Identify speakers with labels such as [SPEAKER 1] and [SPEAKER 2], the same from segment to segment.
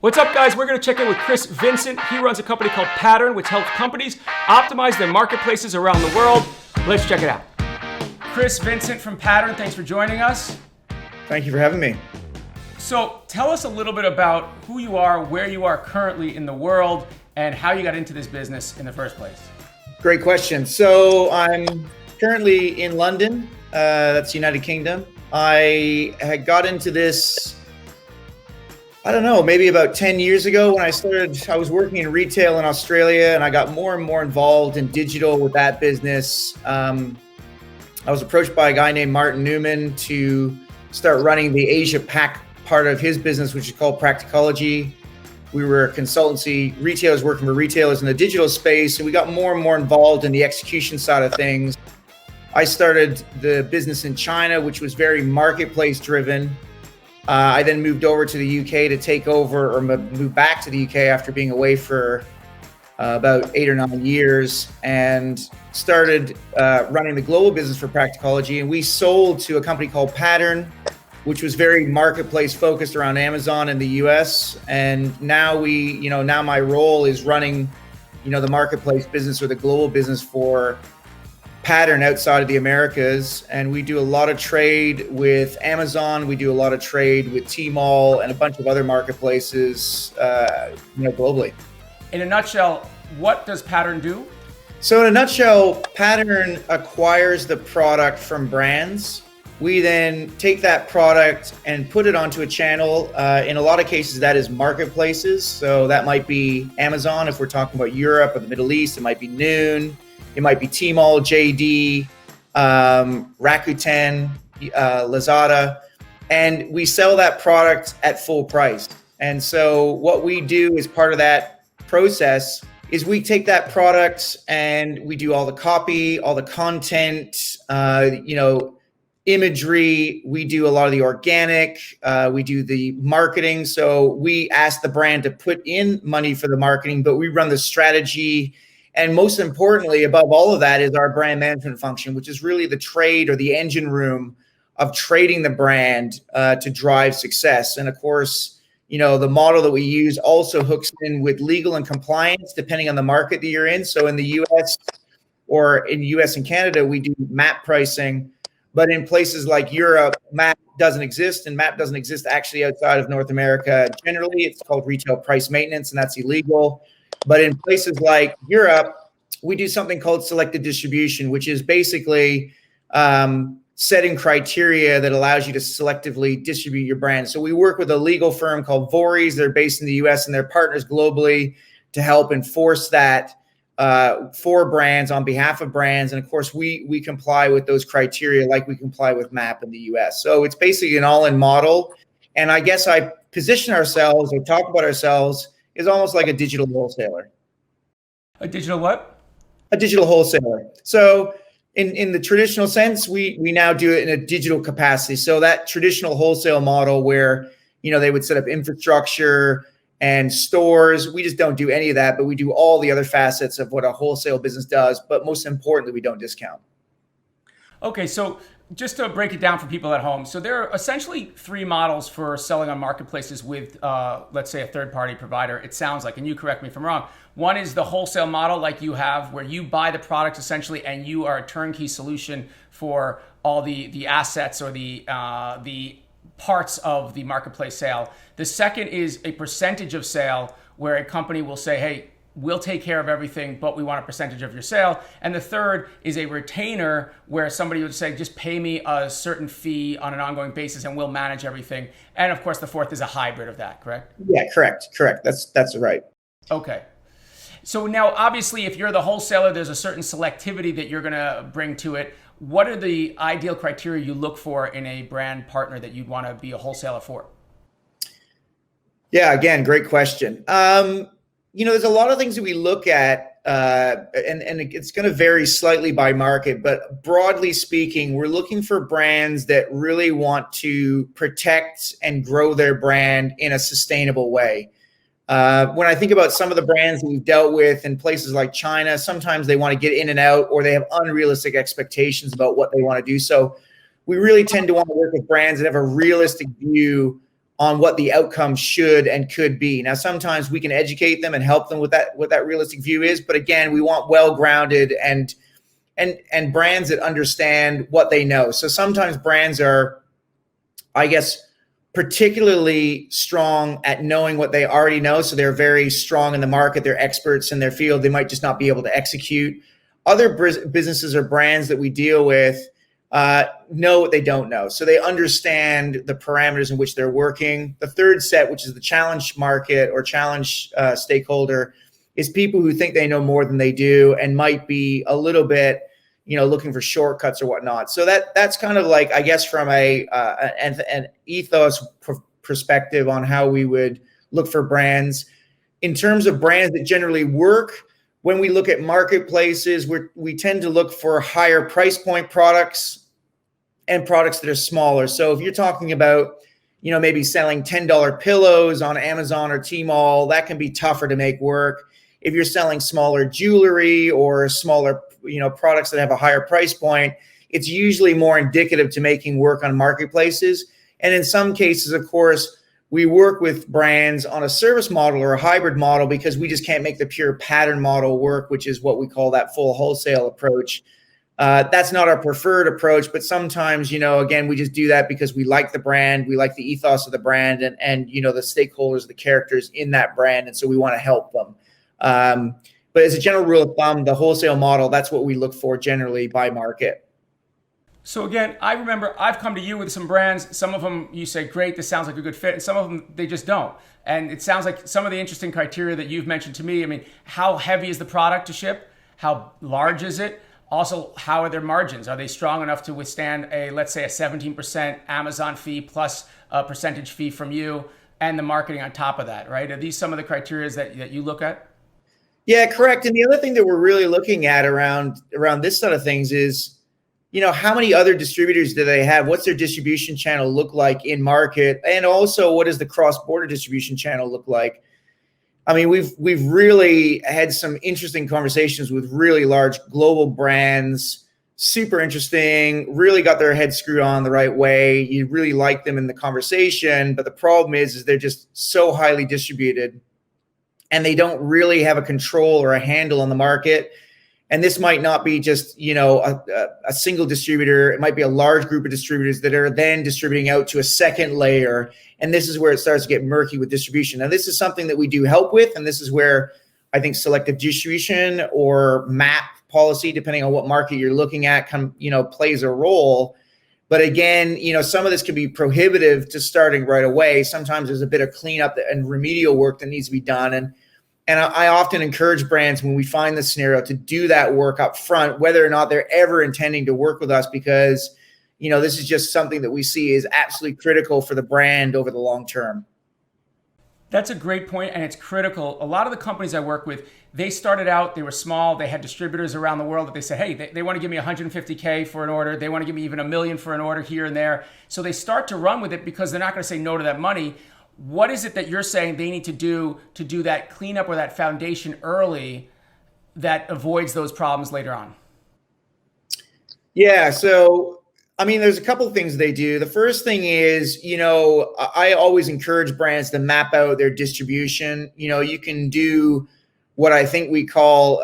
[SPEAKER 1] What's up, guys? We're going to check in with Chris Vincent. He runs a company called Pattern, which helps companies optimize their marketplaces around the world. Let's check it out. Chris Vincent from Pattern, thanks for joining us.
[SPEAKER 2] Thank you for having me.
[SPEAKER 1] So tell us a little bit about who you are, where you are currently in the world, and how you got into this business in the first place.
[SPEAKER 2] Great question. So I'm currently in London, that's United Kingdom. I had got into this, I don't know, maybe about 10 years ago when I was working in retail in Australia, and I got more and more involved in digital with that business. I was approached by a guy named Martin Newman to start running the Asia Pac part of his business, which is called Practicology. We were a consultancy, retailers working for retailers in the digital space, and we got more and more involved in the execution side of things. I started the business in China, which was very marketplace driven. I then moved over to the UK to take over, or move back to the UK after being away for about 8 or 9 years, and started running the global business for Practicology. And we sold to a company called Pattern, which was very marketplace focused around Amazon in the US. And now now my role is running, the marketplace business or the global business for Pattern outside of the Americas. And we do a lot of trade with Amazon. We do a lot of trade with Tmall and a bunch of other marketplaces, globally.
[SPEAKER 1] In a nutshell, what does Pattern do?
[SPEAKER 2] So in a nutshell, Pattern acquires the product from brands. We then take that product and put it onto a channel. In a lot of cases, that is marketplaces. So that might be Amazon if we're talking about Europe or the Middle East. It might be Noon. It might be Tmall, JD, Rakuten, Lazada. And we sell that product at full price. And so what we do as part of that process is we take that product and we do all the copy, all the content, imagery. We do a lot of the organic, we do the marketing. So we ask the brand to put in money for the marketing, but we run the strategy. And most importantly, above all of that is our brand management function, which is really the trade or the engine room of trading the brand to drive success. And of course, the model that we use also hooks in with legal and compliance, depending on the market that you're in. So in the US or in US and Canada, we do MAP pricing. But in places like Europe, MAP doesn't exist, and MAP doesn't exist actually outside of North America. Generally, it's called retail price maintenance, and that's illegal. But in places like Europe, we do something called selected distribution, which is basically setting criteria that allows you to selectively distribute your brand. So we work with a legal firm called Voorhees. They're based in the US, and they're partners globally to help enforce that for brands on behalf of brands. And of course, we comply with those criteria like we comply with MAP in the US. So it's basically an all-in model. And I guess I position ourselves or talk about ourselves is almost like a digital wholesaler.
[SPEAKER 1] A digital what?
[SPEAKER 2] A digital wholesaler. So in the traditional sense, we now do it in a digital capacity. So that traditional wholesale model where, they would set up infrastructure and stores, we just don't do any of that, but we do all the other facets of what a wholesale business does. But most importantly, we don't discount.
[SPEAKER 1] Okay, so just to break it down for people at home. So there are essentially 3 models for selling on marketplaces with, let's say, a third-party provider, it sounds like, and you correct me if I'm wrong. One is the wholesale model like you have, where you buy the product essentially and you are a turnkey solution for all the assets or the parts of the marketplace sale. The second is a percentage of sale where a company will say, hey, we'll take care of everything, but we want a percentage of your sale. And the third is a retainer where somebody would say, just pay me a certain fee on an ongoing basis and we'll manage everything. And of course, the fourth is a hybrid of that, correct?
[SPEAKER 2] Yeah, correct. That's right.
[SPEAKER 1] Okay. So now, obviously, if you're the wholesaler, there's a certain selectivity that you're going to bring to it. What are the ideal criteria you look for in a brand partner that you'd want to be a wholesaler for?
[SPEAKER 2] Yeah, again, great question. There's a lot of things that we look at, and it's going to vary slightly by market, but broadly speaking, we're looking for brands that really want to protect and grow their brand in a sustainable way. When I think about some of the brands that we've dealt with in places like China, sometimes they want to get in and out, or they have unrealistic expectations about what they want to do. So we really tend to want to work with brands that have a realistic view on what the outcome should and could be. Now, sometimes we can educate them and help them with that, what that realistic view is. But again, we want well-grounded and brands that understand what they know. So sometimes brands are, I guess, particularly strong at knowing what they already know. So they're very strong in the market. They're experts in their field. They might just not be able to execute. Other businesses or brands that we deal with know what they don't know. So they understand the parameters in which they're working. The third set, which is the challenge market or challenge stakeholder, is people who think they know more than they do and might be a little bit, looking for shortcuts or whatnot. So that's kind of like, I guess, from an ethos perspective on how we would look for brands. In terms of brands that generally work, when we look at marketplaces, we tend to look for higher price point products and products that are smaller. So if you're talking about, maybe selling $10 pillows on Amazon or Tmall, that can be tougher to make work. If you're selling smaller jewelry or smaller, products that have a higher price point, it's usually more indicative to making work on marketplaces. And in some cases, of course, we work with brands on a service model or a hybrid model because we just can't make the pure pattern model work, which is what we call that full wholesale approach. That's not our preferred approach, but sometimes, again, we just do that because we like the brand, we like the ethos of the brand and the stakeholders, the characters in that brand. And so we want to help them. But as a general rule of thumb, the wholesale model, that's what we look for generally by market.
[SPEAKER 1] So again, I remember I've come to you with some brands. Some of them you say, great, this sounds like a good fit. And some of them, they just don't. And it sounds like some of the interesting criteria that you've mentioned to me, I mean, how heavy is the product to ship? How large is it? Also, how are their margins? Are they strong enough to withstand let's say a 17% Amazon fee plus a percentage fee from you and the marketing on top of that, right? Are these some of the criteria that you look at?
[SPEAKER 2] Yeah, correct. And the other thing that we're really looking at around this sort of things is, how many other distributors do they have? What's their distribution channel look like in market? And also, what does the cross-border distribution channel look like? I mean, we've really had some interesting conversations with really large global brands, super interesting, really got their head screwed on the right way. You really like them in the conversation, but the problem is they're just so highly distributed and they don't really have a control or a handle on the market. And this might not be just, a single distributor. It might be a large group of distributors that are then distributing out to a second layer. And this is where it starts to get murky with distribution. Now, this is something that we do help with. And this is where I think selective distribution or MAP policy, depending on what market you're looking at, plays a role. But again, some of this can be prohibitive to starting right away. Sometimes there's a bit of cleanup and remedial work that needs to be done. And I often encourage brands when we find the scenario to do that work up front, whether or not they're ever intending to work with us, because, this is just something that we see is absolutely critical for the brand over the long term.
[SPEAKER 1] That's a great point, and it's critical. A lot of the companies I work with, they started out, they were small, they had distributors around the world that they said, hey, they want to give me 150K for an order, they want to give me even $1 million for an order here and there. So they start to run with it because they're not going to say no to that money. What is it that you're saying they need to do that cleanup or that foundation early that avoids those problems later on?
[SPEAKER 2] Yeah, so there's a couple of things they do. The first thing is, I always encourage brands to map out their distribution. You can do what I think we call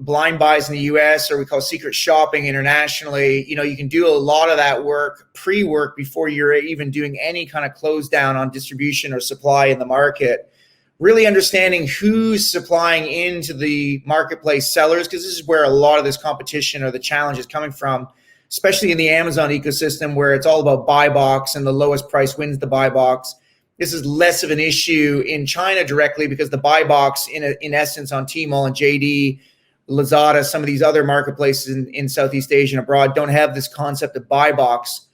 [SPEAKER 2] blind buys in the US, or we call secret shopping internationally. You can do a lot of that work, pre-work, before you're even doing any kind of close down on distribution or supply in the market. Really understanding who's supplying into the marketplace sellers, because this is where a lot of this competition or the challenge is coming from, especially in the Amazon ecosystem, where it's all about buy box and the lowest price wins the buy box. This is less of an issue in China directly because the buy box, in essence, on Tmall and JD, Lazada, some of these other marketplaces in Southeast Asia and abroad don't have this concept of buy box.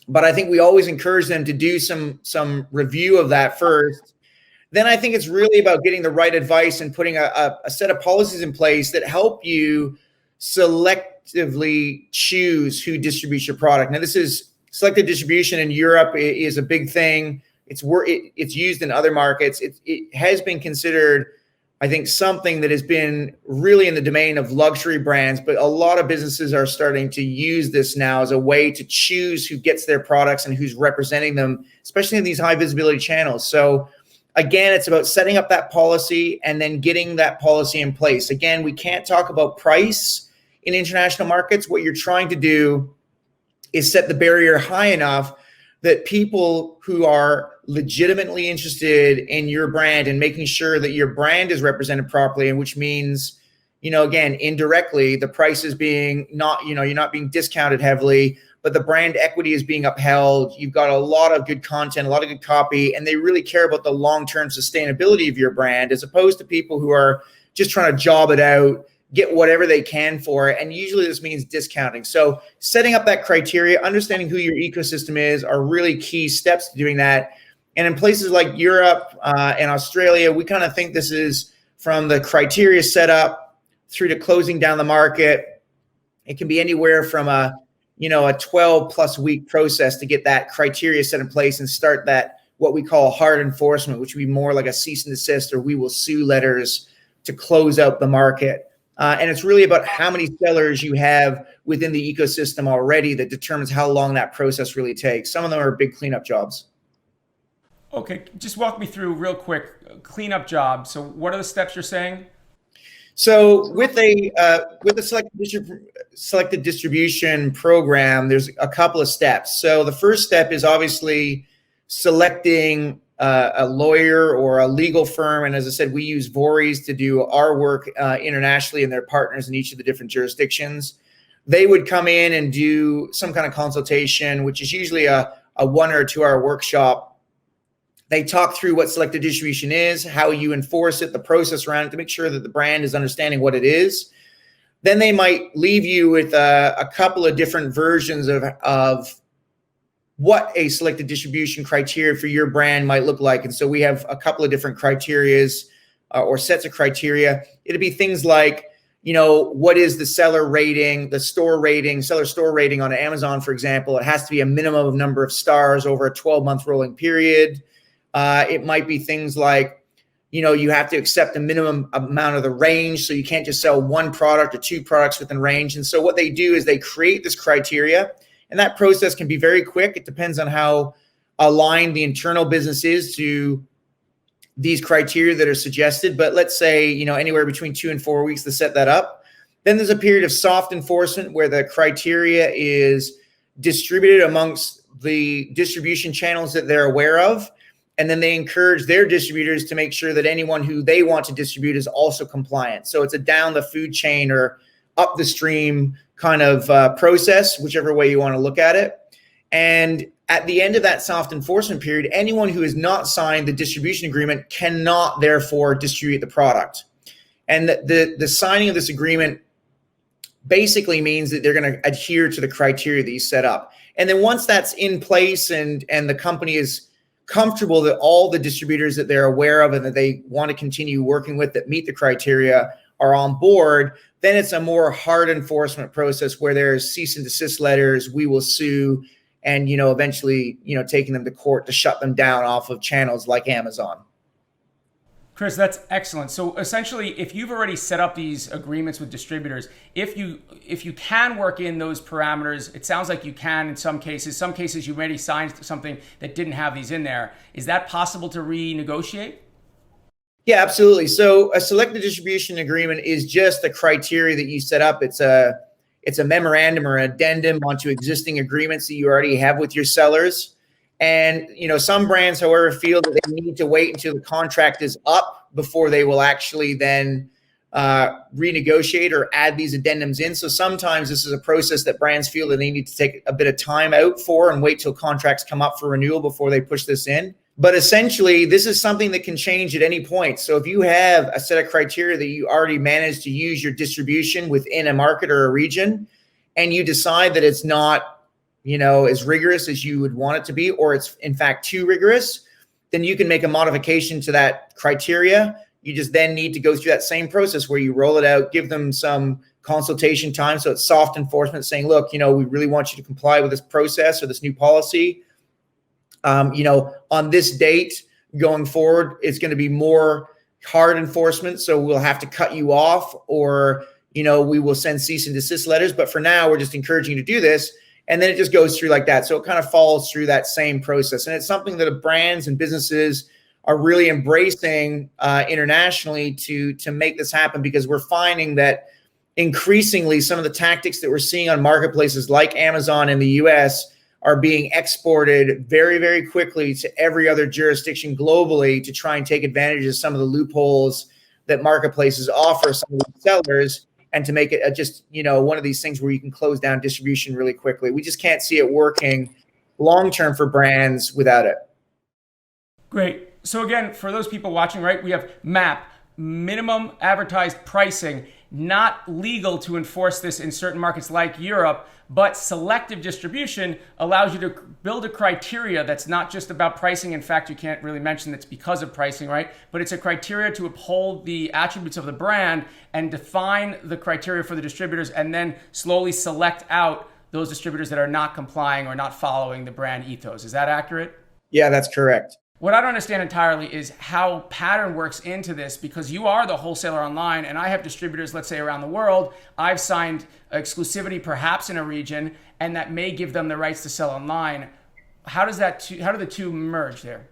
[SPEAKER 2] But I think we always encourage them to do some review of that first. Then I think it's really about getting the right advice and putting a set of policies in place that help you selectively choose who distributes your product. Now, this is selective distribution in Europe is a big thing. It's used in other markets. It has been considered, I think something that has been really in the domain of luxury brands, but a lot of businesses are starting to use this now as a way to choose who gets their products and who's representing them, especially in these high visibility channels. So again, it's about setting up that policy and then getting that policy in place. Again, we can't talk about price in international markets. What you're trying to do is set the barrier high enough that people who are legitimately interested in your brand and making sure that your brand is represented properly, and which means, again, indirectly, the price is being not, you're not being discounted heavily, but the brand equity is being upheld. You've got a lot of good content, a lot of good copy, and they really care about the long-term sustainability of your brand, as opposed to people who are just trying to job it out, get whatever they can for it. And usually this means discounting. So setting up that criteria, understanding who your ecosystem is, are really key steps to doing that. And in places like Europe and Australia, we kind of think this is from the criteria set up through to closing down the market. It can be anywhere from a 12 plus week process to get that criteria set in place and start that, what we call hard enforcement, which would be more like a cease and desist or we will sue letters to close out the market. And it's really about how many sellers you have within the ecosystem already that determines how long that process really takes. Some of them are big cleanup jobs.
[SPEAKER 1] Okay, just walk me through real quick, cleanup job. So what are the steps you're saying?
[SPEAKER 2] So with a selected distribution program, there's a couple of steps. So the first step is obviously selecting a lawyer or a legal firm. And as I said, we use Voorhees to do our work internationally, and their partners in each of the different jurisdictions. They would come in and do some kind of consultation, which is usually a 1 or 2 hour workshop. They talk through what selected distribution is, how you enforce it, the process around it to make sure that the brand is understanding what it is. Then they might leave you with a couple of different versions of what a selected distribution criteria for your brand might look like. And so we have a couple of different criterias or sets of criteria. It'd be things like, what is the seller rating, the store rating, seller store rating on Amazon, for example. It has to be a minimum of number of stars over a 12-month rolling period. It might be things like, you have to accept a minimum amount of the range. So you can't just sell 1 product or 2 products within range. And so what they do is they create this criteria, and that process can be very quick. It depends on how aligned the internal business is to these criteria that are suggested. But let's say, anywhere between 2 and 4 weeks to set that up. Then there's a period of soft enforcement where the criteria is distributed amongst the distribution channels that they're aware of. And then they encourage their distributors to make sure that anyone who they want to distribute is also compliant. So it's a down the food chain or up the stream kind of process, whichever way you want to look at it. And at the end of that soft enforcement period, anyone who has not signed the distribution agreement cannot therefore distribute the product. And the signing of this agreement basically means that they're going to adhere to the criteria that you set up. And then once that's in place and the company is comfortable that all the distributors that they're aware of and that they want to continue working with that meet the criteria are on board, then it's a more hard enforcement process where there's cease and desist letters, we will sue, and eventually taking them to court to shut them down off of channels like Amazon.
[SPEAKER 1] Chris, that's excellent. So essentially, if you've already set up these agreements with distributors, if you can work in those parameters, it sounds like you can in some cases. Some cases you already signed something that didn't have these in there. Is that possible to renegotiate?
[SPEAKER 2] Yeah, absolutely. So a selected distribution agreement is just a criteria that you set up. It's a memorandum or an addendum onto existing agreements that you already have with your sellers. And, some brands, however, feel that they need to wait until the contract is up before they will actually then renegotiate or add these addendums in. So sometimes this is a process that brands feel that they need to take a bit of time out for and wait till contracts come up for renewal before they push this in. But essentially, this is something that can change at any point. So if you have a set of criteria that you already managed to use your distribution within a market or a region, and you decide that it's not as rigorous as you would want it to be, or it's in fact too rigorous, then you can make a modification to that criteria. You just then need to go through that same process where you roll it out, give them some consultation time. So it's soft enforcement saying, look, we really want you to comply with this process or this new policy. On this date going forward, it's going to be more hard enforcement. So we'll have to cut you off, or, we will send cease and desist letters. But for now, we're just encouraging you to do this. And then it just goes through like that. So it kind of follows through that same process. And it's something that brands and businesses are really embracing internationally to make this happen, because we're finding that increasingly some of the tactics that we're seeing on marketplaces like Amazon in the US are being exported very, very quickly to every other jurisdiction globally to try and take advantage of some of the loopholes that marketplaces offer some of the sellers, and to make it just, one of these things where you can close down distribution really quickly. We just can't see it working long-term for brands without it.
[SPEAKER 1] Great. So again, for those people watching, right, we have MAP, minimum advertised pricing, not legal to enforce this in certain markets like Europe, but selective distribution allows you to build a criteria that's not just about pricing. In fact, you can't really mention that's because of pricing, right? But it's a criteria to uphold the attributes of the brand and define the criteria for the distributors, and then slowly select out those distributors that are not complying or not following the brand ethos. Is that accurate?
[SPEAKER 2] Yeah, that's correct.
[SPEAKER 1] What I don't understand entirely is how Pattern works into this, because you are the wholesaler online and I have distributors, let's say around the world. I've signed exclusivity perhaps in a region, and that may give them the rights to sell online. How do the two merge there?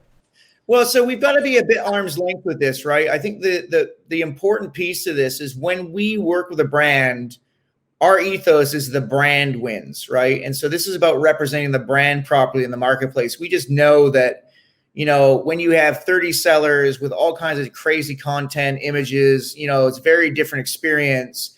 [SPEAKER 2] Well, so we've got to be a bit arm's length with this, right? I think the important piece to this is when we work with a brand, our ethos is the brand wins, right? And so this is about representing the brand properly in the marketplace. We just know that, when you have 30 sellers with all kinds of crazy content, images, it's a very different experience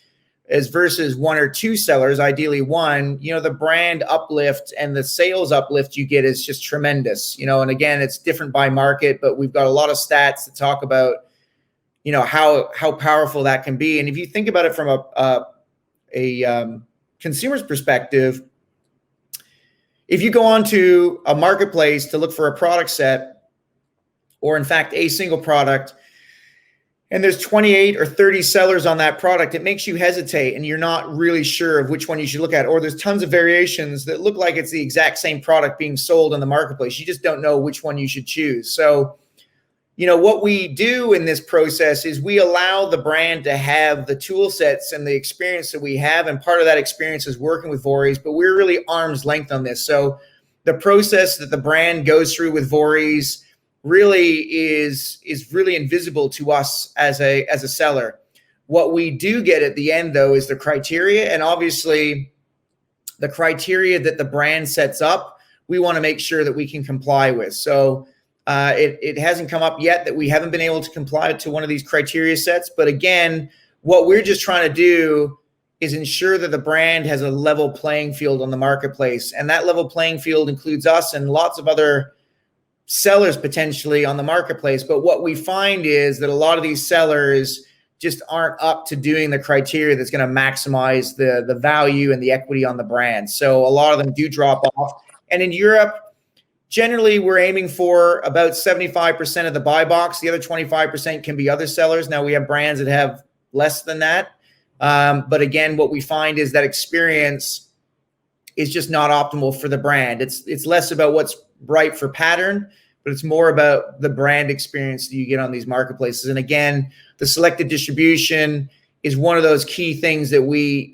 [SPEAKER 2] as versus one or two sellers, ideally one. The brand uplift and the sales uplift you get is just tremendous, and again, it's different by market, but we've got a lot of stats that talk about, how powerful that can be. And if you think about it from a consumer's perspective, if you go onto a marketplace to look for a product set, or in fact a single product, and there's 28 or 30 sellers on that product, it makes you hesitate and you're not really sure of which one you should look at. Or there's tons of variations that look like it's the exact same product being sold in the marketplace. You just don't know which one you should choose. So, what we do in this process is we allow the brand to have the tool sets and the experience that we have. And part of that experience is working with Voorhees, but we're really arm's length on this. So the process that the brand goes through with Voorhees really is really invisible to us as a seller. What we do get at the end, though, is the criteria. And obviously the criteria that the brand sets up, we want to make sure that we can comply with. So it hasn't come up yet that we haven't been able to comply to one of these criteria sets. But again, what we're just trying to do is ensure that the brand has a level playing field on the marketplace. And that level playing field includes us and lots of other sellers potentially on the marketplace. But what we find is that a lot of these sellers just aren't up to doing the criteria that's going to maximize the value and the equity on the brand. So a lot of them do drop off. And in Europe, generally, we're aiming for about 75% of the buy box. The other 25% can be other sellers. Now, we have brands that have less than that. But again, what we find is that experience is just not optimal for the brand. It's less about what's right for Pattern, but it's more about the brand experience that you get on these marketplaces. And again, the selected distribution is one of those key things that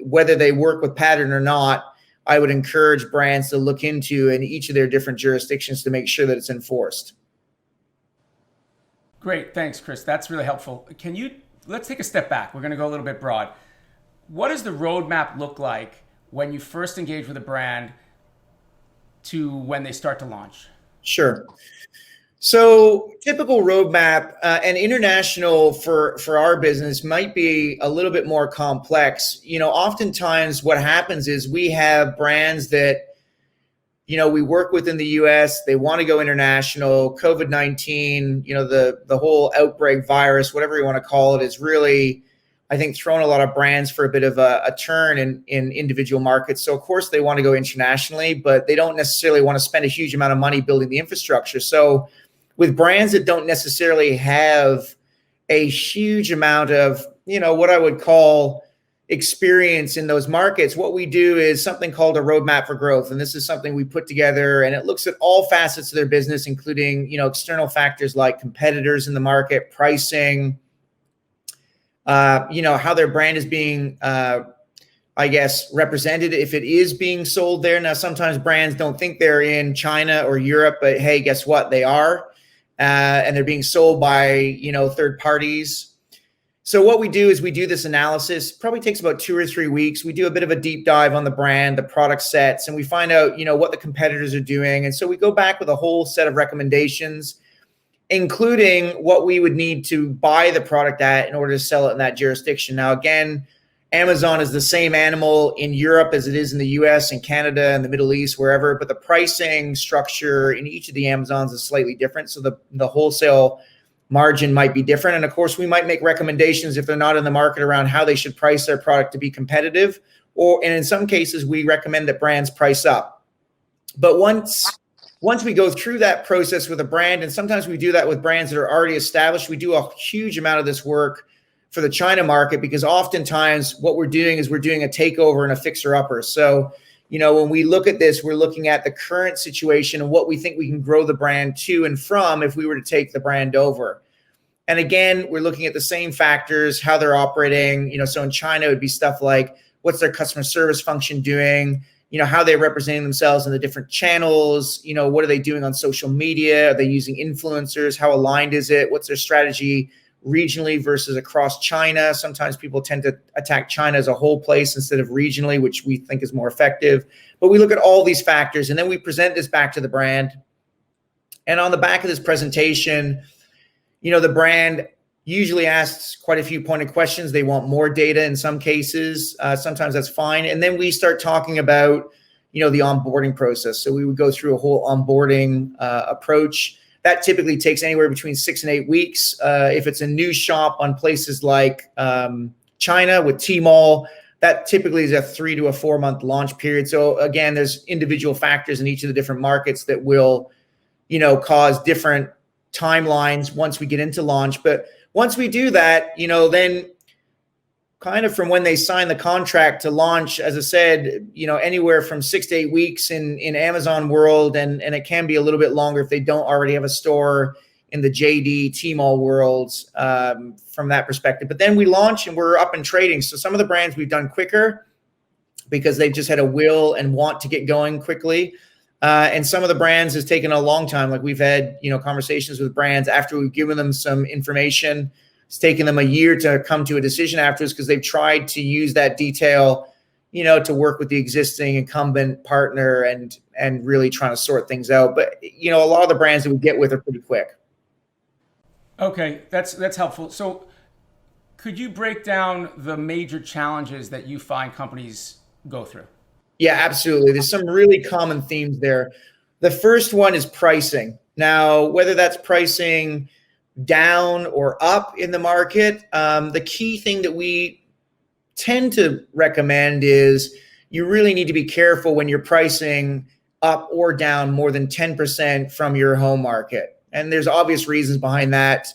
[SPEAKER 2] whether they work with Pattern or not, I would encourage brands to look into in each of their different jurisdictions to make sure that it's enforced.
[SPEAKER 1] Great. Thanks, Chris. That's really helpful. Let's take a step back. We're going to go a little bit broad. What does the roadmap look like when you first engage with a brand to when they start to launch?
[SPEAKER 2] Sure. So typical roadmap and international for our business might be a little bit more complex. Oftentimes what happens is we have brands that, we work with in the US, they want to go international. COVID-19, the whole outbreak virus, whatever you want to call it, is really, I think, thrown a lot of brands for a bit of a turn in individual markets. So of course they want to go internationally, but they don't necessarily want to spend a huge amount of money building the infrastructure. So with brands that don't necessarily have a huge amount of, what I would call experience in those markets, what we do is something called a roadmap for growth. And this is something we put together, and it looks at all facets of their business, including, external factors like competitors in the market, pricing, how their brand is being, I guess, represented if it is being sold there. Now, sometimes brands don't think they're in China or Europe, but hey, guess what? They are, and they're being sold by, third parties. So what we do is we do this analysis. Probably takes about 2 or 3 weeks. We do a bit of a deep dive on the brand, the product sets, and we find out, what the competitors are doing. And so we go back with a whole set of recommendations, including what we would need to buy the product at in order to sell it in that jurisdiction. Now, again, Amazon is the same animal in Europe as it is in the US and Canada and the Middle East, wherever, but the pricing structure in each of the Amazons is slightly different. So the wholesale margin might be different. And of course, we might make recommendations if they're not in the market around how they should price their product to be competitive. And in some cases, we recommend that brands price up. But once we go through that process with a brand, and sometimes we do that with brands that are already established, we do a huge amount of this work for the China market, because oftentimes what we're doing is we're doing a takeover and a fixer-upper. So, when we look at this, we're looking at the current situation and what we think we can grow the brand to and from if we were to take the brand over. And again, we're looking at the same factors, how they're operating. So in China, it would be stuff like, what's their customer service function doing? How they're representing themselves in the different channels. What are they doing on social media? Are they using influencers? How aligned is it? What's their strategy regionally versus across China? Sometimes people tend to attack China as a whole place instead of regionally, which we think is more effective. But we look at all these factors, and then we present this back to the brand. And on the back of this presentation, the brand usually asks quite a few pointed questions. They want more data in some cases. Sometimes that's fine. And then we start talking about, the onboarding process. So we would go through a whole onboarding approach. That typically takes anywhere between 6 and 8 weeks. If it's a new shop on places like China with Tmall, that typically is a 3 to 4 month launch period. So again, there's individual factors in each of the different markets that will, cause different timelines once we get into launch. But once we do that, then kind of from when they sign the contract to launch, as I said, anywhere from 6 to 8 weeks in Amazon world, and it can be a little bit longer if they don't already have a store in the JD Tmall worlds from that perspective. But then we launch and we're up and trading. So some of the brands we've done quicker because they've just had a will and want to get going quickly. And some of the brands has taken a long time. Like we've had, conversations with brands after we've given them some information. It's taken them a year to come to a decision afterwards because they've tried to use that detail, to work with the existing incumbent partner and really trying to sort things out. But, a lot of the brands that we get with are pretty quick.
[SPEAKER 1] Okay, that's helpful. So could you break down the major challenges that you find companies go through?
[SPEAKER 2] Yeah, absolutely. There's some really common themes there. The first one is pricing. Now, whether that's pricing down or up in the market, the key thing that we tend to recommend is you really need to be careful when you're pricing up or down more than 10% from your home market. And there's obvious reasons behind that.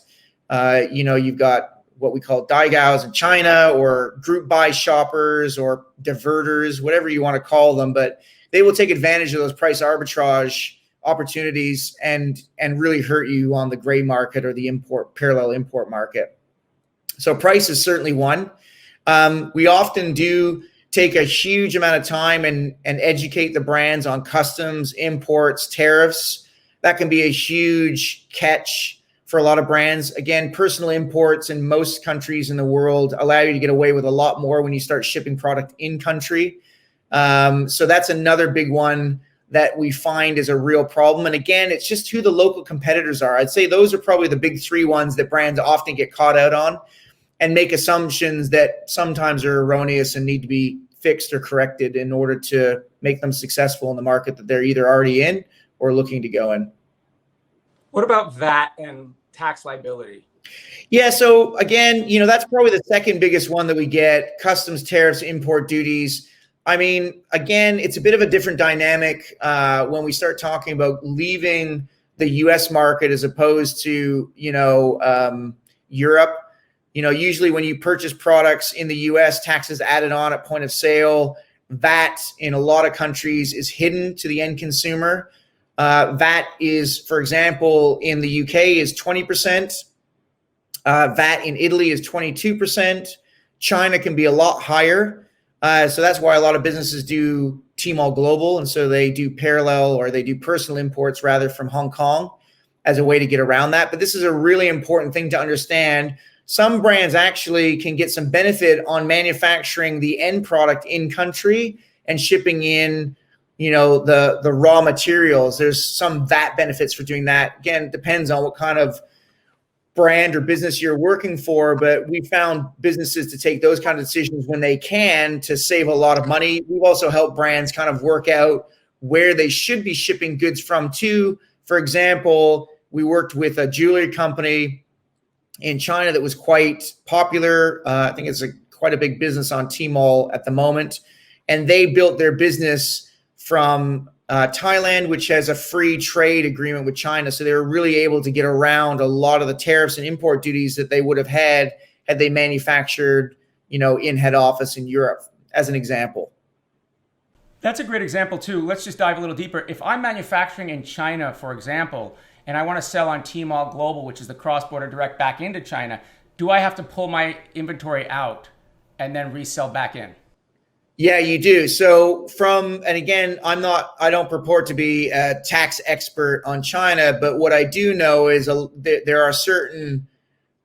[SPEAKER 2] You've got what we call daigaos in China, or group buy shoppers, or diverters, whatever you want to call them, but they will take advantage of those price arbitrage opportunities and really hurt you on the gray market or the parallel import market. So price is certainly one. We often do take a huge amount of time and educate the brands on customs, imports, tariffs. That can be a huge catch for a lot of brands. Again, personal imports in most countries in the world allow you to get away with a lot more when you start shipping product in country. So that's another big one that we find is a real problem. And again, it's just who the local competitors are. I'd say those are probably the big 3 ones that brands often get caught out on and make assumptions that sometimes are erroneous and need to be fixed or corrected in order to make them successful in the market that they're either already in or looking to go in.
[SPEAKER 3] What about VAT and tax liability?
[SPEAKER 2] Yeah, so again, that's probably the second biggest one that we get: customs, tariffs, import duties. I mean, again, it's a bit of a different dynamic when we start talking about leaving the U.S. market as opposed to, Europe. Usually when you purchase products in the U.S., taxes added on at point of sale. VAT in a lot of countries is hidden to the end consumer. VAT is, for example, in the UK is 20%. VAT in Italy is 22%. China can be a lot higher. So that's why a lot of businesses do Tmall Global. And so they do parallel, or they do personal imports rather, from Hong Kong as a way to get around that. But this is a really important thing to understand. Some brands actually can get some benefit on manufacturing the end product in country and shipping in, the raw materials. There's some VAT benefits for doing that. Again, it depends on what kind of brand or business you're working for, but we found businesses to take those kind of decisions when they can to save a lot of money. We've also helped brands kind of work out where they should be shipping goods from too. For example, we worked with a jewelry company in China that was quite popular. I think it's quite a big business on Tmall at the moment. And they built their business from Thailand, which has a free trade agreement with China. So they were really able to get around a lot of the tariffs and import duties that they would have had they manufactured, in head office in Europe, as an example.
[SPEAKER 1] That's a great example too. Let's just dive a little deeper. If I'm manufacturing in China, for example, and I want to sell on Tmall Global, which is the cross-border direct back into China, do I have to pull my inventory out and then resell back in?
[SPEAKER 2] Yeah, you do. So and again, I don't purport to be a tax expert on China, but what I do know is there are certain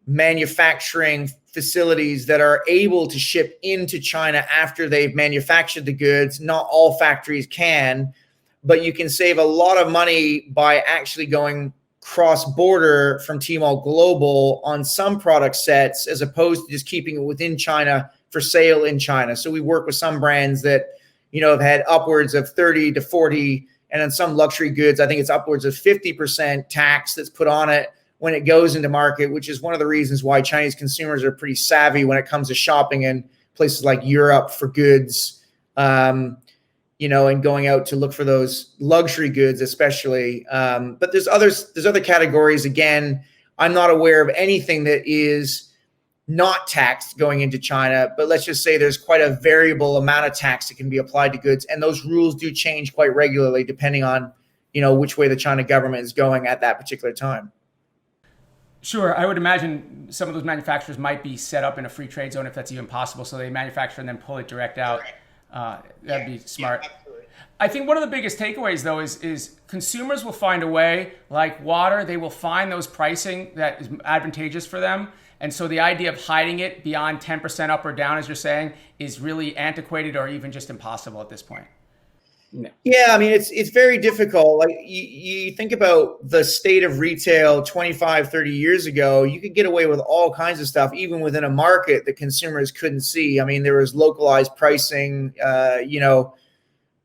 [SPEAKER 2] manufacturing facilities that are able to ship into China after they've manufactured the goods. Not all factories can, but you can save a lot of money by actually going cross-border from Tmall Global on some product sets, as opposed to just keeping it within China for sale in China. So we work with some brands that, have had upwards of 30 to 40, and on some luxury goods, I think it's upwards of 50% tax that's put on it when it goes into market, which is one of the reasons why Chinese consumers are pretty savvy when it comes to shopping in places like Europe for goods, and going out to look for those luxury goods, especially. But there's other categories. Again, I'm not aware of anything that is not taxed going into China, but let's just say there's quite a variable amount of tax that can be applied to goods. And those rules do change quite regularly depending on, which way the China government is going at that particular time.
[SPEAKER 1] Sure. I would imagine some of those manufacturers might be set up in a free trade zone, if that's even possible. So they manufacture and then pull it direct out. That'd be smart. Yeah, absolutely. I think one of the biggest takeaways, though, is consumers will find a way, like water, they will find those pricing that is advantageous for them. And so the idea of hiding it beyond 10% up or down, as you're saying, is really antiquated or even just impossible at this point.
[SPEAKER 2] No. Yeah, I mean, it's very difficult. Like you think about the state of retail 25, 30 years ago, you could get away with all kinds of stuff, even within a market that consumers couldn't see. I mean, there was localized pricing,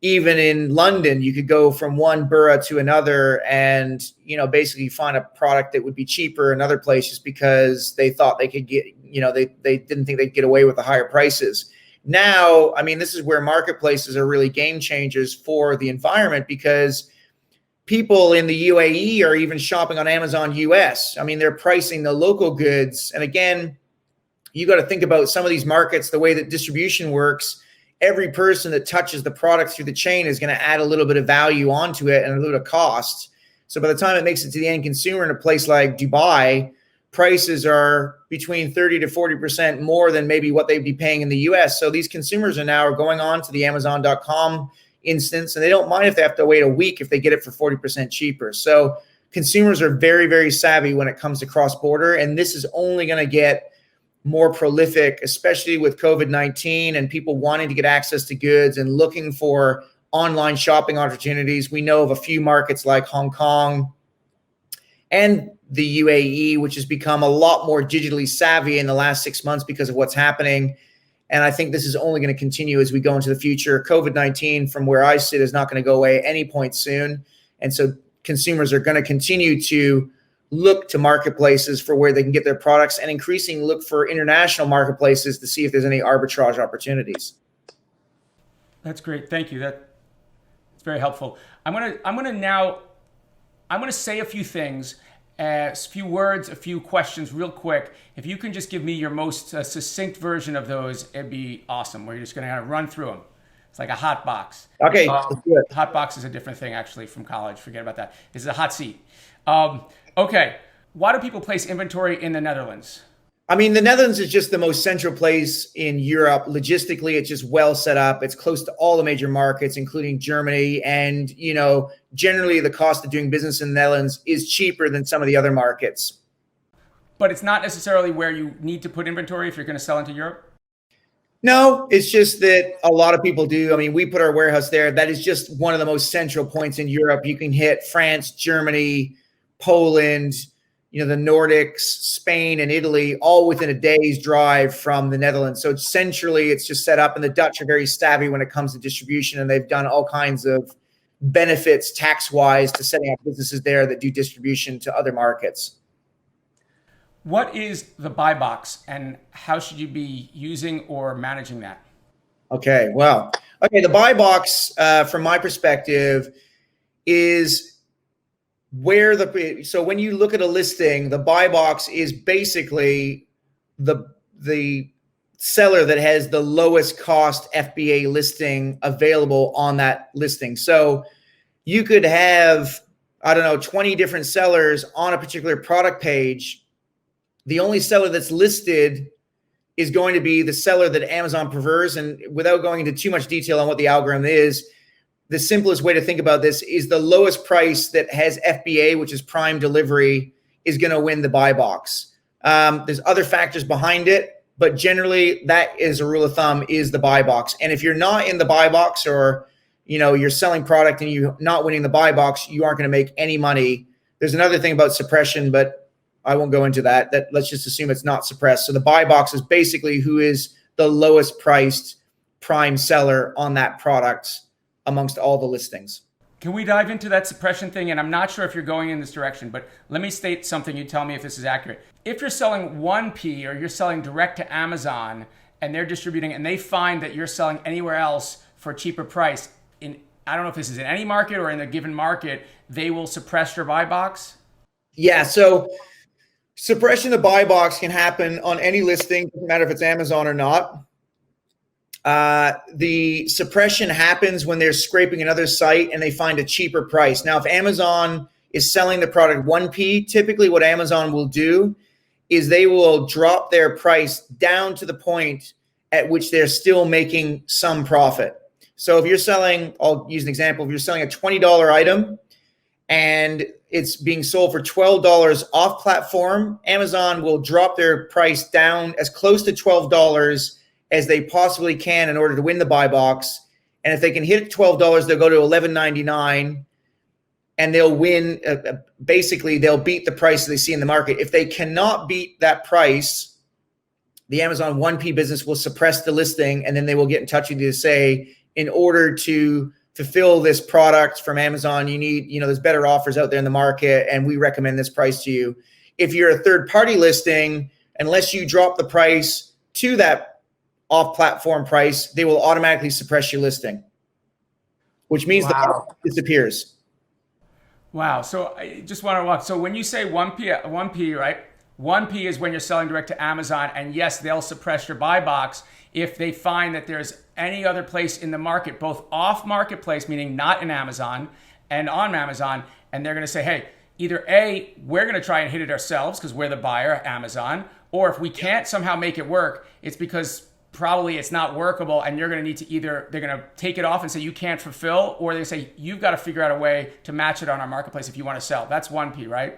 [SPEAKER 2] even in London, you could go from one borough to another and, basically find a product that would be cheaper in other places because they thought they could get, they didn't think they'd get away with the higher prices. Now, I mean, this is where marketplaces are really game changers for the environment, because people in the UAE are even shopping on Amazon US. I mean, they're pricing the local goods. And again, you got to think about some of these markets, the way that distribution works. Every person that touches the product through the chain is going to add a little bit of value onto it and a little bit of cost. So by the time it makes it to the end consumer in a place like Dubai, prices are between 30 to 40% more than maybe what they'd be paying in the US. So these consumers are going on to the Amazon.com instance, and they don't mind if they have to wait a week if they get it for 40% cheaper. So consumers are very, very savvy when it comes to cross-border, and this is only going to get more prolific, especially with COVID-19 and people wanting to get access to goods and looking for online shopping opportunities. We know of a few markets like Hong Kong and the UAE, which has become a lot more digitally savvy in the last 6 months because of what's happening. And I think this is only going to continue as we go into the future. COVID-19, from where I sit, is not going to go away any point soon. And so consumers are going to continue to look to marketplaces for where they can get their products, and increasingly look for international marketplaces to see if there's any arbitrage opportunities.
[SPEAKER 1] That's great. Thank you. That's very helpful. I'm gonna say a few things, a few words, a few questions real quick. If you can just give me your most succinct version of those, it'd be awesome. We're just going to kind of run through them. It's like a hot box.
[SPEAKER 2] Okay.
[SPEAKER 1] Hot box is a different thing, actually, from college. Forget about that. This is a hot seat. Okay. Why do people place inventory in the Netherlands?
[SPEAKER 2] I mean, the Netherlands is just the most central place in Europe. Logistically, it's just well set up. It's close to all the major markets, including Germany. And, generally the cost of doing business in the Netherlands is cheaper than some of the other markets.
[SPEAKER 1] But it's not necessarily where you need to put inventory if you're going to sell into Europe?
[SPEAKER 2] No, it's just that a lot of people do. I mean, we put our warehouse there. That is just one of the most central points in Europe. You can hit France, Germany, Poland, the Nordics, Spain, and Italy, all within a day's drive from the Netherlands. So centrally, it's just set up, and the Dutch are very savvy when it comes to distribution, and they've done all kinds of benefits tax-wise to setting up businesses there that do distribution to other markets.
[SPEAKER 1] What is the buy box, and how should you be using or managing that?
[SPEAKER 2] Okay, the buy box, from my perspective, is so when you look at a listing, the buy box is basically the seller that has the lowest cost FBA listing available on that listing. So you could have, 20 different sellers on a particular product page. The only seller that's listed is going to be the seller that Amazon prefers. And without going into too much detail on what the algorithm is, the simplest way to think about this is the lowest price that has FBA, which is prime delivery, is going to win the buy box. There's other factors behind it, but generally that is a rule of thumb, is the buy box. And if you're not in the buy box, or you're selling product and you're not winning the buy box, you aren't going to make any money. There's another thing about suppression, but I won't go into that. Let's just assume it's not suppressed. So the buy box is basically who is the lowest priced prime seller on that product amongst all the listings.
[SPEAKER 1] Can we dive into that suppression thing? And I'm not sure if you're going in this direction, but let me state something. You tell me if this is accurate. If you're selling 1P, or you're selling direct to Amazon and they're distributing, and they find that you're selling anywhere else for a cheaper price, I don't know if this is in any market or in a given market, they will suppress your buy box?
[SPEAKER 2] Yeah, so suppression of buy box can happen on any listing, doesn't matter if it's Amazon or not. The suppression happens when they're scraping another site and they find a cheaper price. Now, if Amazon is selling the product 1P, typically what Amazon will do is they will drop their price down to the point at which they're still making some profit. So if you're selling, I'll use an example, if you're selling a $20 item and it's being sold for $12 off platform, Amazon will drop their price down as close to $12 as they possibly can in order to win the buy box. And if they can hit $12, they'll go to $11.99 and they'll win. Basically, they'll beat the price they see in the market. If they cannot beat that price, the Amazon 1P business will suppress the listing, and then they will get in touch with you to say, in order to fulfill this product from Amazon, you need, there's better offers out there in the market, and we recommend this price to you. If you're a third-party listing, unless you drop the price to that off-platform price, they will automatically suppress your listing, which means the product disappears.
[SPEAKER 1] Wow. So I just want to walk. So when you say 1P, right? 1P is when you're selling direct to Amazon, and yes, they'll suppress your buy box if they find that there's any other place in the market, both off marketplace, meaning not in Amazon, and on Amazon, and they're going to say, hey, either A, we're going to try and hit it ourselves because we're the buyer, Amazon, or if we can't somehow make it work, it's because probably it's not workable, and you're going to need to either, they're going to take it off and say you can't fulfill, or they say you've got to figure out a way to match it on our marketplace if you want to sell. That's 1P, right?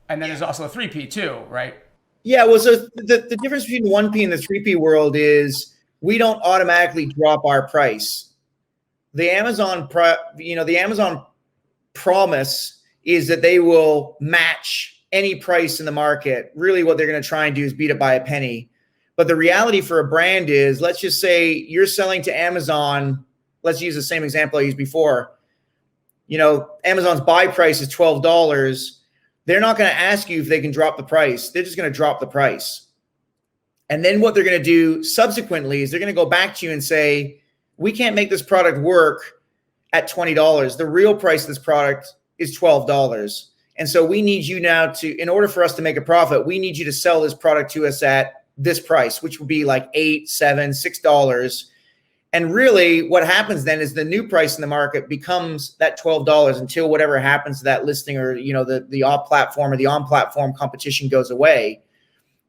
[SPEAKER 1] And then there's also a 3P too, right? Yeah,
[SPEAKER 2] well, so the difference between 1P and the 3P world is we don't automatically drop our price. The Amazon promise is that they will match any price in the market. Really what they're going to try and do is beat it by a penny. But the reality for a brand is, let's just say you're selling to Amazon. Let's use the same example I used before. Amazon's buy price is $12. They're not going to ask you if they can drop the price. They're just going to drop the price. And then what they're going to do subsequently is they're going to go back to you and say, we can't make this product work at $20. The real price of this product is $12. And so we need you now to, in order for us to make a profit, we need you to sell this product to us at this price, which would be like $8, $7, $6. And really what happens then is the new price in the market becomes that $12 until whatever happens to that listing, or, you know, the off platform or the on platform competition goes away.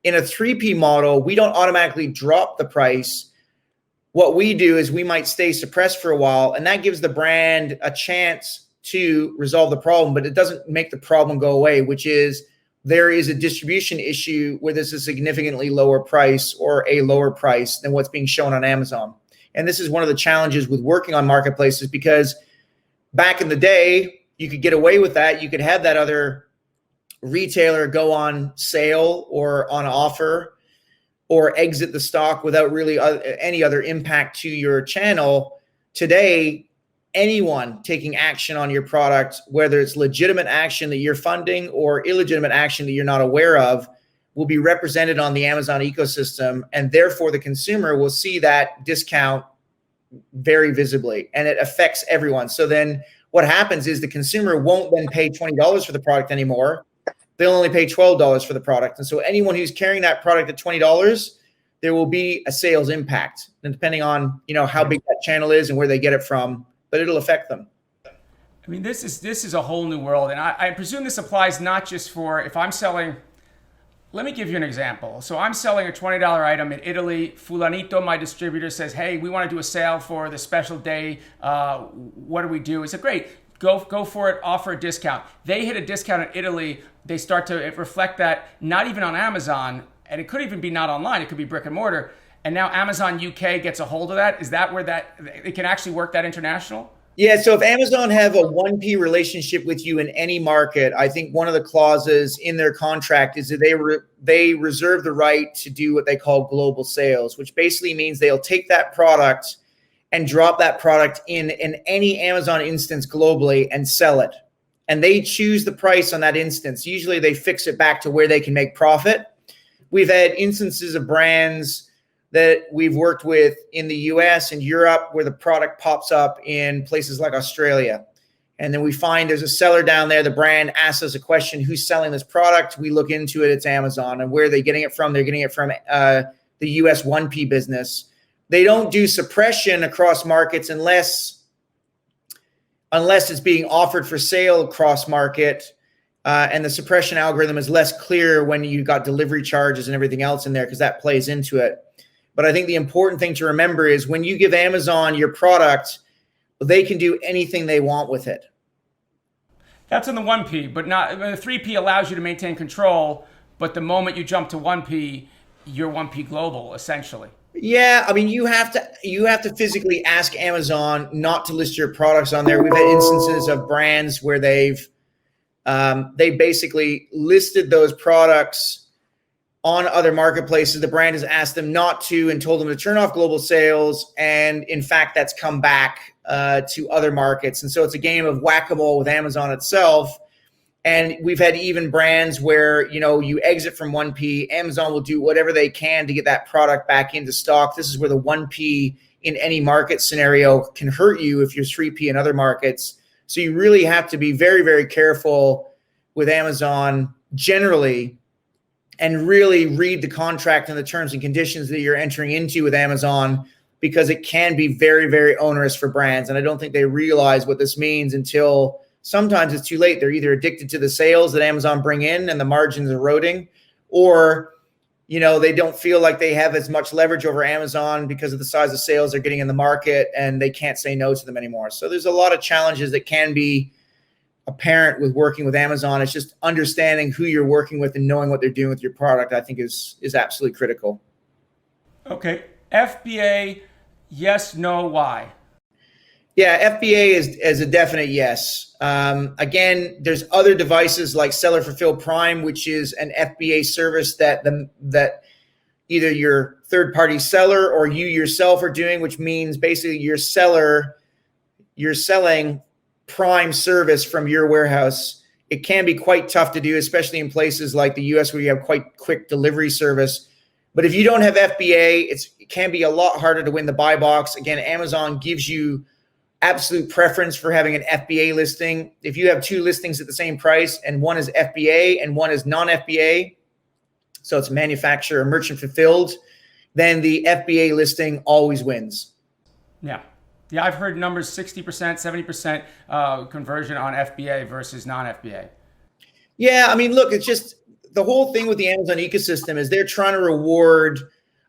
[SPEAKER 2] In a 3P model, we don't automatically drop the price. What we do is we might stay suppressed for a while, and that gives the brand a chance to resolve the problem, but it doesn't make the problem go away, which is there is a distribution issue where there's a significantly lower price or a lower price than what's being shown on Amazon. And this is one of the challenges with working on marketplaces, because back in the day, you could get away with that. You could have that other retailer go on sale or on offer or exit the stock without really any other impact to your channel. Today, anyone taking action on your product, whether it's legitimate action that you're funding or illegitimate action that you're not aware of, will be represented on the Amazon ecosystem. And therefore, the consumer will see that discount very visibly, and it affects everyone. So then what happens is the consumer won't then pay $20 for the product anymore. They'll only pay $12 for the product. And so anyone who's carrying that product at $20, there will be a sales impact. And depending on, you know, how big that channel is and where they get it from, but it'll affect them.
[SPEAKER 1] I mean, this is a whole new world. And I presume this applies not just for if I'm selling. Let me give you an example. So I'm selling a $20 item in Italy. Fulanito, my distributor, says, hey, we want to do a sale for the special day. What do we do? I said, great. Go for it. Offer a discount. They hit a discount in Italy. They start to reflect that, not even on Amazon, and it could even be not online. It could be brick and mortar. And now Amazon UK gets a hold of that. Is that where that it can actually work that international?
[SPEAKER 2] Yeah, so if Amazon have a 1P relationship with you in any market, I think one of the clauses in their contract is that they reserve the right to do what they call global sales, which basically means they'll take that product and drop that product in any Amazon instance globally and sell it. And they choose the price on that instance. Usually they fix it back to where they can make profit. We've had instances of brands that we've worked with in the US and Europe where the product pops up in places like Australia. And then we find there's a seller down there. The brand asks us a question, who's selling this product? We look into it, it's Amazon. And where are they getting it from? They're getting it from the US 1P business. They don't do suppression across markets unless it's being offered for sale across market. And the suppression algorithm is less clear when you got delivery charges and everything else in there, because that plays into it. But I think the important thing to remember is when you give Amazon your product, they can do anything they want with it.
[SPEAKER 1] That's in the 1P, but not the 3P allows you to maintain control. But the moment you jump to 1P, you're 1P global, essentially.
[SPEAKER 2] Yeah, I mean, you have to physically ask Amazon not to list your products on there. We've had instances of brands where they basically listed those products on other marketplaces. The brand has asked them not to and told them to turn off global sales. And in fact, that's come back to other markets. And so it's a game of whack-a-mole with Amazon itself. And we've had even brands where, you know, you exit from 1P, Amazon will do whatever they can to get that product back into stock. This is where the 1P in any market scenario can hurt you if you're 3P in other markets. So you really have to be very, very careful with Amazon generally, and really read the contract and the terms and conditions that you're entering into with Amazon, because it can be very, very onerous for brands. And I don't think they realize what this means until sometimes it's too late. They're either addicted to the sales that Amazon bring in and the margins eroding, or, you know, they don't feel like they have as much leverage over Amazon because of the size of sales they're getting in the market, and they can't say no to them anymore. So there's a lot of challenges that can be apparent with working with Amazon. It's just understanding who you're working with and knowing what they're doing with your product, I think is absolutely critical.
[SPEAKER 1] Okay. FBA, yes, no, why?
[SPEAKER 2] Yeah, FBA is a definite yes. Again, there's other devices like Seller Fulfill Prime, which is an FBA service that either your third-party seller or you yourself are doing, which means basically you're selling Prime service from your warehouse. It can be quite tough to do, especially in places like the US where you have quite quick delivery service. But if you don't have FBA, it can be a lot harder to win the buy box. Again, Amazon gives you absolute preference for having an FBA listing. If you have two listings at the same price and one is FBA and one is non-FBA, so it's manufacturer merchant fulfilled, then the FBA listing always wins.
[SPEAKER 1] Yeah. Yeah, I've heard numbers 60%, 70% conversion on FBA versus non FBA.
[SPEAKER 2] Yeah, I mean, look, it's just the whole thing with the Amazon ecosystem is they're trying to reward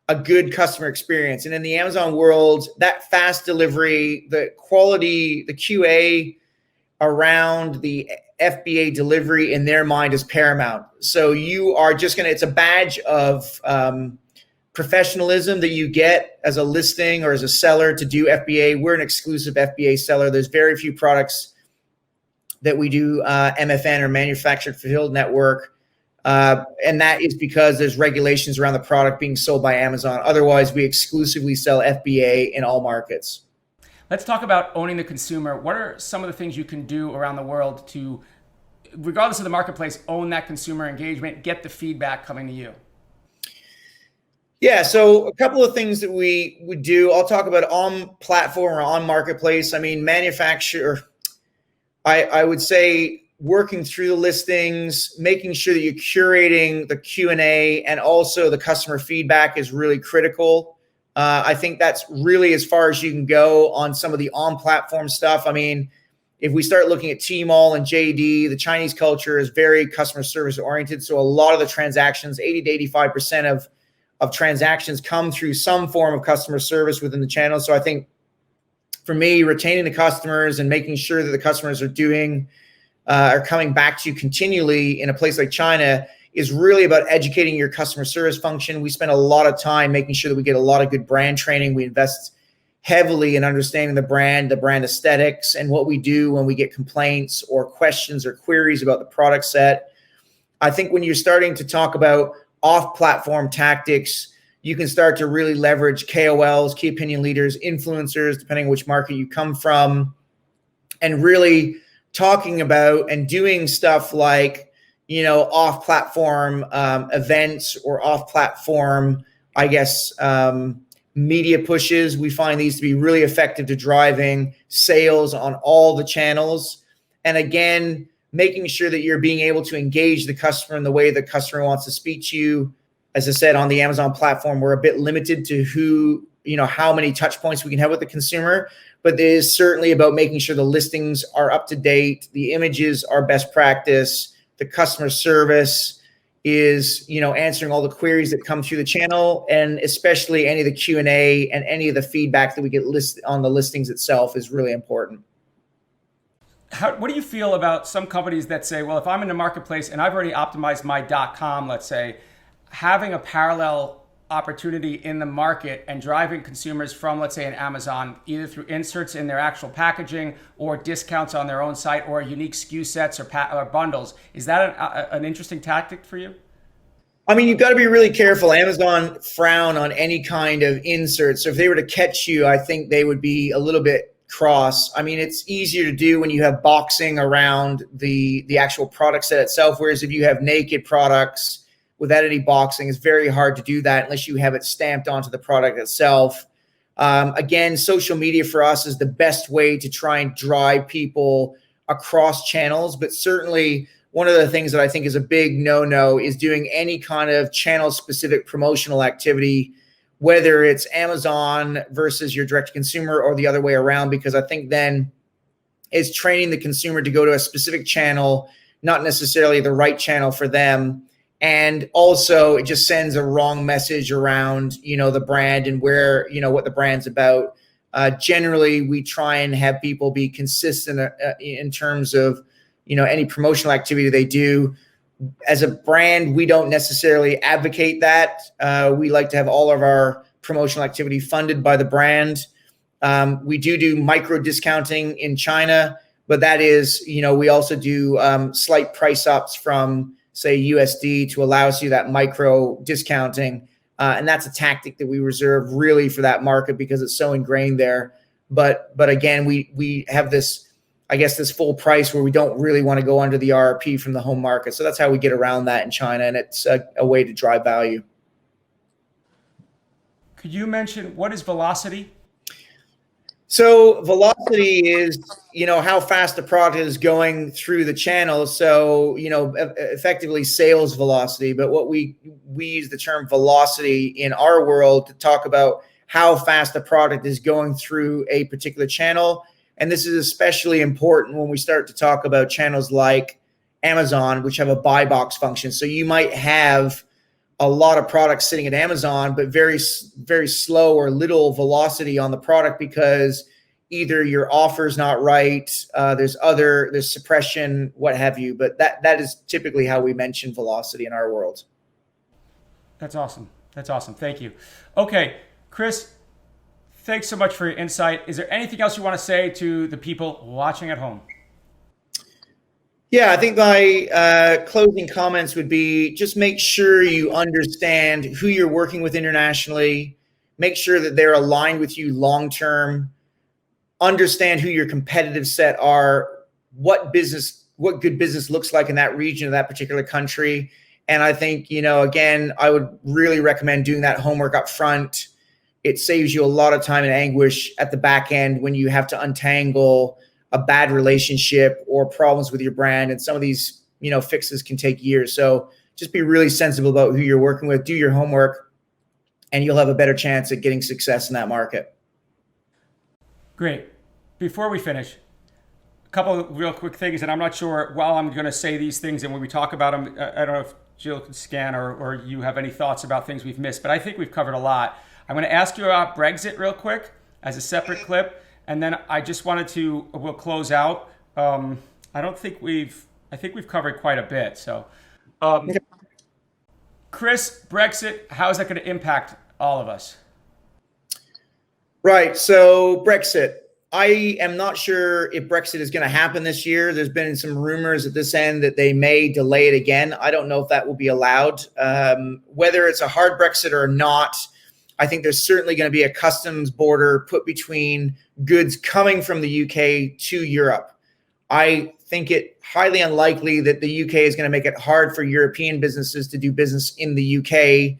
[SPEAKER 2] a good customer experience. And in the Amazon world, that fast delivery, the quality, the QA around the FBA delivery in their mind is paramount. So you are just going to, it's a badge of professionalism that you get as a listing or as a seller to do FBA. We're an exclusive FBA seller. There's very few products that we do MFN or manufactured fulfilled network. And that is because there's regulations around the product being sold by Amazon. Otherwise, we exclusively sell FBA in all markets.
[SPEAKER 1] Let's talk about owning the consumer. What are some of the things you can do around the world to, regardless of the marketplace, own that consumer engagement, get the feedback coming to you?
[SPEAKER 2] Yeah, so a couple of things that we would do. I'll talk about on platform or on marketplace. I mean, manufacturer, I would say working through the listings, making sure that you're curating the Q&A and also the customer feedback is really critical. I think that's really as far as you can go on some of the on-platform stuff. I mean, if we start looking at Tmall and JD, the Chinese culture is very customer service oriented. So a lot of the transactions, 80 to 85% of transactions come through some form of customer service within the channel. So I think for me, retaining the customers and making sure that the customers are coming back to you continually in a place like China is really about educating your customer service function. We spend a lot of time making sure that we get a lot of good brand training. We invest heavily in understanding the brand aesthetics, and what we do when we get complaints or questions or queries about the product set. I think when you're starting to talk about off-platform tactics, you can start to really leverage KOLs, key opinion leaders, influencers, depending on which market you come from, and really talking about and doing stuff like, off-platform events or off-platform, media pushes. We find these to be really effective to driving sales on all the channels. And again, making sure that you're being able to engage the customer in the way the customer wants to speak to you. As I said, on the Amazon platform, we're a bit limited to how many touch points we can have with the consumer, but it is certainly about making sure the listings are up to date, the images are best practice, the customer service is, answering all the queries that come through the channel, and especially any of the Q&A and any of the feedback that we get listed on the listings itself is really important.
[SPEAKER 1] What do you feel about some companies that say, well, if I'm in the marketplace and I've already optimized my .com, let's say, having a parallel opportunity in the market and driving consumers from, let's say, an Amazon, either through inserts in their actual packaging or discounts on their own site or unique SKU sets or bundles. Is that an interesting tactic for you?
[SPEAKER 2] I mean, you've got to be really careful. Amazon frown on any kind of insert. So if they were to catch you, I think they would be a little bit cross. I mean, it's easier to do when you have boxing around the actual product set itself. Whereas if you have naked products without any boxing, it's very hard to do that unless you have it stamped onto the product itself. Again, social media for us is the best way to try and drive people across channels. But certainly one of the things that I think is a big no-no is doing any kind of channel-specific promotional activity, whether it's Amazon versus your direct-to-consumer or the other way around, because I think then it's training the consumer to go to a specific channel, not necessarily the right channel for them. And also it just sends a wrong message around, the brand and where, what the brand's about. Generally, we try and have people be consistent in terms of, any promotional activity they do. As a brand, we don't necessarily advocate that. We like to have all of our promotional activity funded by the brand. We do micro discounting in China, but that is, we also do slight price ups from, say, USD to allow us to do that micro discounting. And that's a tactic that we reserve really for that market because it's so ingrained there. But again, we have this, this full price where we don't really want to go under the RRP from the home market. So that's how we get around that in China. And it's a way to drive value.
[SPEAKER 1] Could you mention what is velocity?
[SPEAKER 2] So velocity is, how fast the product is going through the channel. So, effectively sales velocity. But what we use the term velocity in our world to talk about how fast the product is going through a particular channel. And this is especially important when we start to talk about channels like Amazon, which have a buy box function. So you might have a lot of products sitting at Amazon, but very, very slow or little velocity on the product because either your offer is not right, there's suppression, what have you. But that is typically how we mention velocity in our world.
[SPEAKER 1] That's awesome. That's awesome. Thank you. Okay, Chris, thanks so much for your insight. Is there anything else you want to say to the people watching at home?
[SPEAKER 2] Yeah, I think my closing comments would be just make sure you understand who you're working with internationally, make sure that they're aligned with you long-term, understand who your competitive set are, what good business looks like in that region or that particular country. And I think, again, I would really recommend doing that homework up front. It saves you a lot of time and anguish at the back end when you have to untangle a bad relationship or problems with your brand. And some of these, fixes can take years. So just be really sensible about who you're working with, do your homework, and you'll have a better chance at getting success in that market.
[SPEAKER 1] Great. Before we finish, a couple of real quick things, and I'm not sure while I'm going to say these things and when we talk about them, I don't know if Jill can scan or you have any thoughts about things we've missed, but I think we've covered a lot. I'm going to ask you about Brexit real quick as a separate clip. And then I just wanted to, we'll close out. I think we've covered quite a bit. So, Chris, Brexit, how is that going to impact all of us?
[SPEAKER 2] Right. So Brexit, I am not sure if Brexit is going to happen this year. There's been some rumors at this end that they may delay it again. I don't know if that will be allowed. Whether it's a hard Brexit or not, I think there's certainly going to be a customs border put between goods coming from the UK to Europe. I think it highly unlikely that the UK is going to make it hard for European businesses to do business in the UK.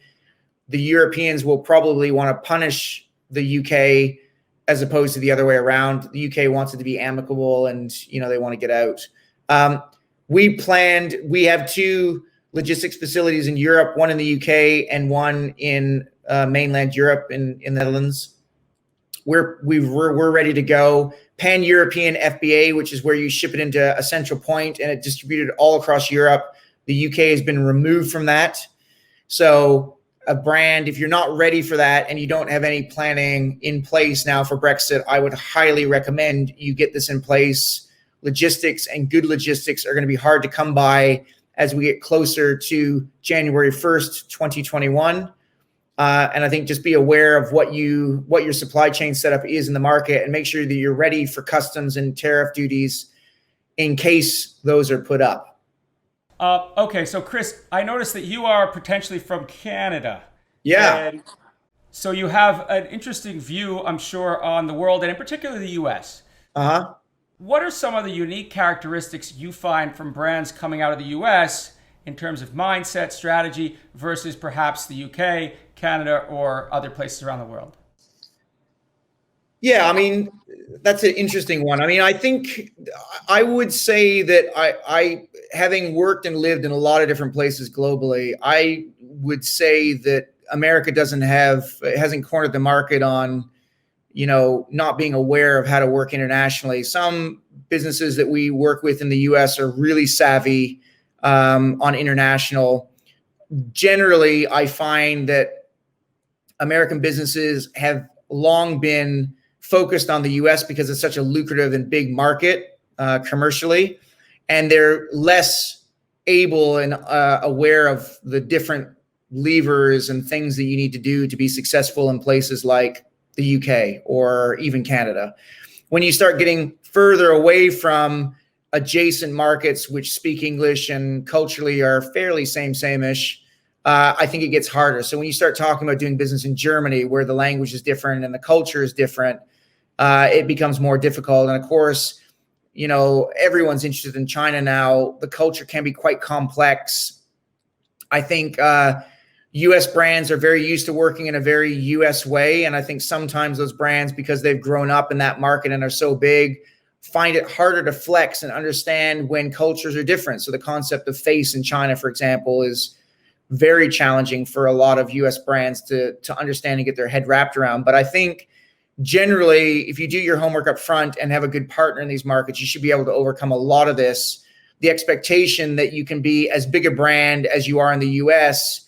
[SPEAKER 2] The Europeans will probably want to punish the UK as opposed to the other way around. The UK wants it to be amicable and, they want to get out. We have 2 logistics facilities in Europe, one in the UK and one in mainland Europe in the Netherlands. We're ready to go. Pan-European FBA, which is where you ship it into a central point and it distributed all across Europe. The UK has been removed from that. So a brand, if you're not ready for that and you don't have any planning in place now for Brexit, I would highly recommend you get this in place. Logistics and good logistics are going to be hard to come by as we get closer to January 1st, 2021. And I think just be aware of what your supply chain setup is in the market and make sure that you're ready for customs and tariff duties in case those are put up.
[SPEAKER 1] Okay, so Chris, I noticed that you are potentially from Canada.
[SPEAKER 2] Yeah.
[SPEAKER 1] And so you have an interesting view, I'm sure, on the world and in particular the US.
[SPEAKER 2] Uh-huh.
[SPEAKER 1] What are some of the unique characteristics you find from brands coming out of the US in terms of mindset, strategy versus perhaps the UK, Canada, or other places around the world?
[SPEAKER 2] Yeah, I mean, that's an interesting one. I mean, I think I would say that I having worked and lived in a lot of different places globally, I would say that America hasn't cornered the market on, not being aware of how to work internationally. Some businesses that we work with in the US are really savvy on international. Generally, I find that American businesses have long been focused on the US because it's such a lucrative and big market commercially, and they're less able and aware of the different levers and things that you need to do to be successful in places like the UK or even Canada. When you start getting further away from adjacent markets which speak English and culturally are fairly same-ish, I think it gets harder. So when you start talking about doing business in Germany, where the language is different and the culture is different, it becomes more difficult. And of course, everyone's interested in China now. The culture can be quite complex. I think US brands are very used to working in a very US way. And I think sometimes those brands, because they've grown up in that market and are so big, find it harder to flex and understand when cultures are different. So the concept of face in China, for example, is very challenging for a lot of US brands to understand and get their head wrapped around. But I think generally, if you do your homework up front and have a good partner in these markets, you should be able to overcome a lot of this. The expectation that you can be as big a brand as you are in the US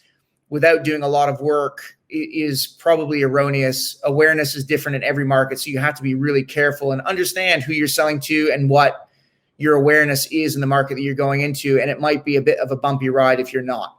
[SPEAKER 2] without doing a lot of work is probably erroneous. Awareness is different in every market, so you have to be really careful and understand who you're selling to and what your awareness is in the market that you're going into, and it might be a bit of a bumpy ride if you're not.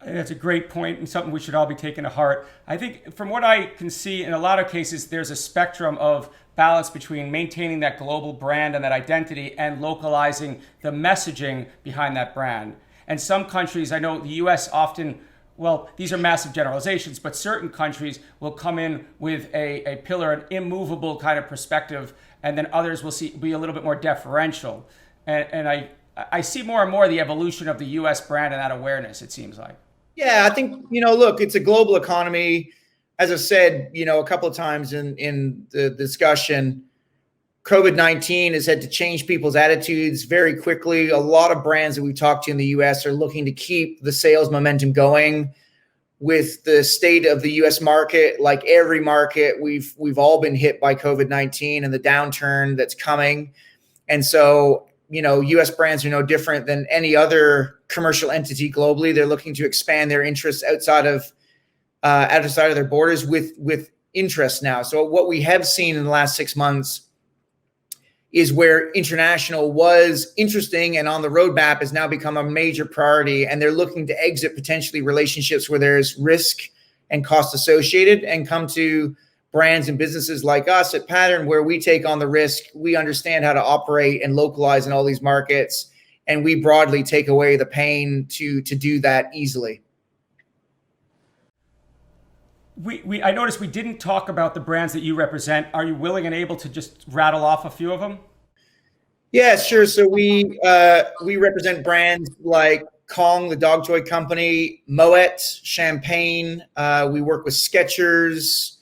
[SPEAKER 1] I think that's a great point and something we should all be taking to heart. I think from what I can see, in a lot of cases, there's a spectrum of balance between maintaining that global brand and that identity and localizing the messaging behind that brand. And some countries, I know the US often, well, these are massive generalizations, but certain countries will come in with a pillar, an immovable kind of perspective, and then others will be a little bit more deferential. And I see more and more the evolution of the US brand and that awareness, it seems like.
[SPEAKER 2] Yeah, I think, look, it's a global economy. As I said, a couple of times in the discussion, COVID-19 has had to change people's attitudes very quickly. A lot of brands that we've talked to in the US are looking to keep the sales momentum going. With the state of the US market, like every market, we've all been hit by COVID-19 and the downturn that's coming. And so, US brands are no different than any other commercial entity globally. They're looking to expand their interests outside of their borders with interest now. So what we have seen in the last 6 months is where international was interesting and on the roadmap has now become a major priority, and they're looking to exit potentially relationships where there's risk and cost associated and come to brands and businesses like us at Pattern, where we take on the risk. We understand how to operate and localize in all these markets, and we broadly take away the pain to do that easily.
[SPEAKER 1] I noticed we didn't talk about the brands that you represent. Are you willing and able to just rattle off a few of them?
[SPEAKER 2] Yeah, sure. So we represent brands like Kong, the dog toy company, Moet, Champagne. We work with Skechers.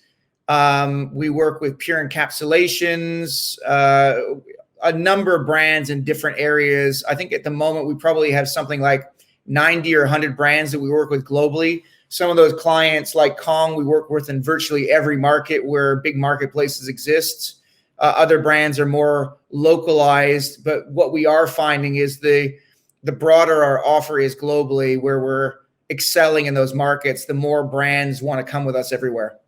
[SPEAKER 2] We work with Pure Encapsulations. A number of brands in different areas. I think at the moment we probably have something like 90 or 100 brands that we work with globally. Some of those clients like Kong, we work with in virtually every market where big marketplaces exist. Other brands are more localized, but what we are finding is the broader our offer is globally, where we're excelling in those markets, the more brands want to come with us everywhere.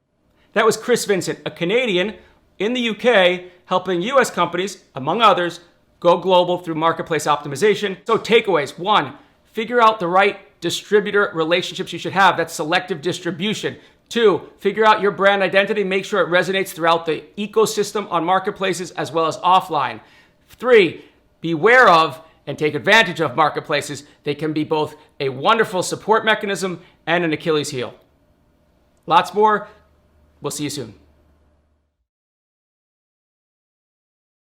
[SPEAKER 1] That was Chris Vincent, a Canadian in the UK, helping US companies, among others, go global through marketplace optimization. So takeaways: 1, figure out the right distributor relationships you should have. That's selective distribution. 2, figure out your brand identity. Make sure it resonates throughout the ecosystem on marketplaces as well as offline. 3, beware of and take advantage of marketplaces. They can be both a wonderful support mechanism and an Achilles heel. Lots more. We'll see you soon.